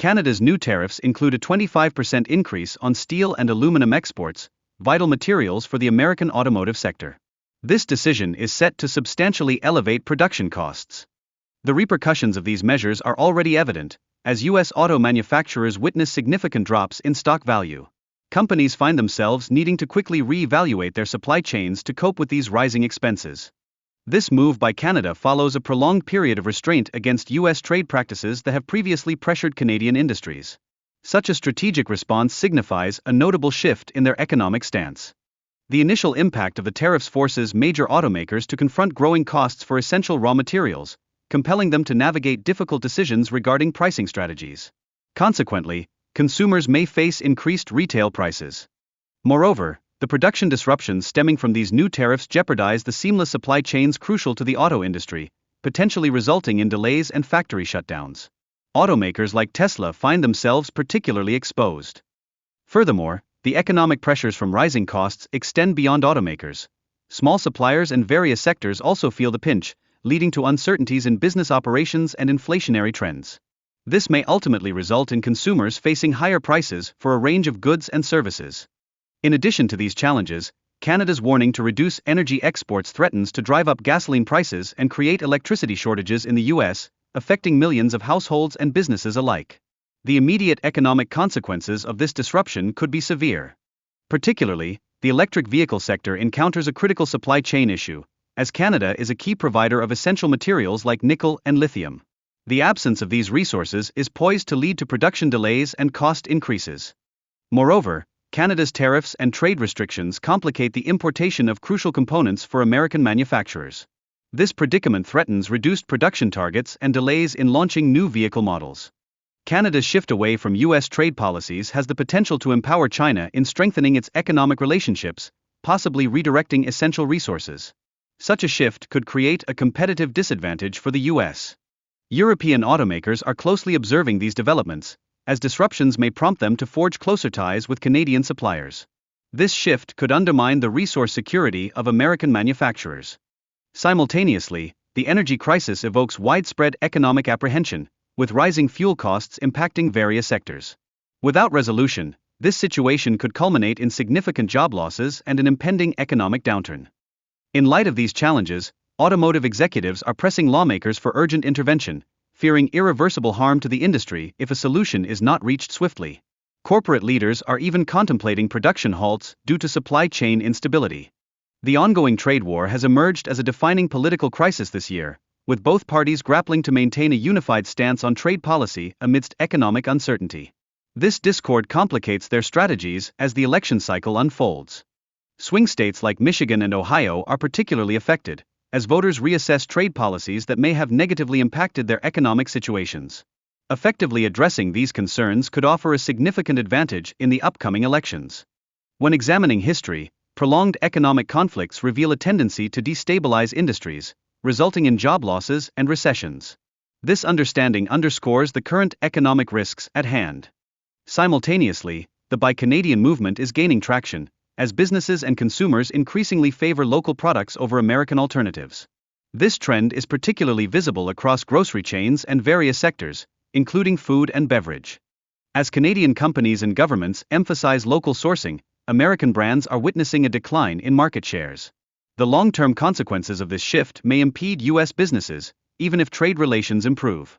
Canada's new tariffs include a 25% increase on steel and aluminum exports, vital materials for the American automotive sector. This decision is set to substantially elevate production costs. The repercussions of these measures are already evident, as U.S. auto manufacturers witness significant drops in stock value. Companies find themselves needing to quickly re-evaluate their supply chains to cope with these rising expenses. This move by Canada follows a prolonged period of restraint against U.S. trade practices that have previously pressured Canadian industries. Such a strategic response signifies a notable shift in their economic stance. The initial impact of the tariffs forces major automakers to confront growing costs for essential raw materials, compelling them to navigate difficult decisions regarding pricing strategies. Consequently, consumers may face increased retail prices. Moreover, the production disruptions stemming from these new tariffs jeopardize the seamless supply chains crucial to the auto industry, potentially resulting in delays and factory shutdowns. Automakers like Tesla find themselves particularly exposed. Furthermore, the economic pressures from rising costs extend beyond automakers. Small suppliers and various sectors also feel the pinch, leading to uncertainties in business operations and inflationary trends. This may ultimately result in consumers facing higher prices for a range of goods and services. In addition to these challenges, Canada's warning to reduce energy exports threatens to drive up gasoline prices and create electricity shortages in the U.S., affecting millions of households and businesses alike. The immediate economic consequences of this disruption could be severe. Particularly, the electric vehicle sector encounters a critical supply chain issue, as Canada is a key provider of essential materials like nickel and lithium. The absence of these resources is poised to lead to production delays and cost increases. Moreover, Canada's tariffs and trade restrictions complicate the importation of crucial components for American manufacturers. This predicament threatens reduced production targets and delays in launching new vehicle models. Canada's shift away from U.S. trade policies has the potential to empower China in strengthening its economic relationships, possibly redirecting essential resources. Such a shift could create a competitive disadvantage for the U.S. European automakers are closely observing these developments, as disruptions may prompt them to forge closer ties with Canadian suppliers. This shift could undermine the resource security of American manufacturers. Simultaneously, the energy crisis evokes widespread economic apprehension, with rising fuel costs impacting various sectors. Without resolution, this situation could culminate in significant job losses and an impending economic downturn. In light of these challenges, automotive executives are pressing lawmakers for urgent intervention, fearing irreversible harm to the industry if a solution is not reached swiftly. Corporate leaders are even contemplating production halts due to supply chain instability. The ongoing trade war has emerged as a defining political crisis this year, with both parties grappling to maintain a unified stance on trade policy amidst economic uncertainty. This discord complicates their strategies as the election cycle unfolds. Swing states like Michigan and Ohio are particularly affected, as voters reassess trade policies that may have negatively impacted their economic situations. Effectively addressing these concerns could offer a significant advantage in the upcoming elections. When examining history, prolonged economic conflicts reveal a tendency to destabilize industries, resulting in job losses and recessions. This understanding underscores the current economic risks at hand. Simultaneously, the Buy Canadian movement is gaining traction, as businesses and consumers increasingly favor local products over American alternatives. This trend is particularly visible across grocery chains and various sectors, including food and beverage. As Canadian companies and governments emphasize local sourcing, American brands are witnessing a decline in market shares. The long-term consequences of this shift may impede U.S. businesses, even if trade relations improve.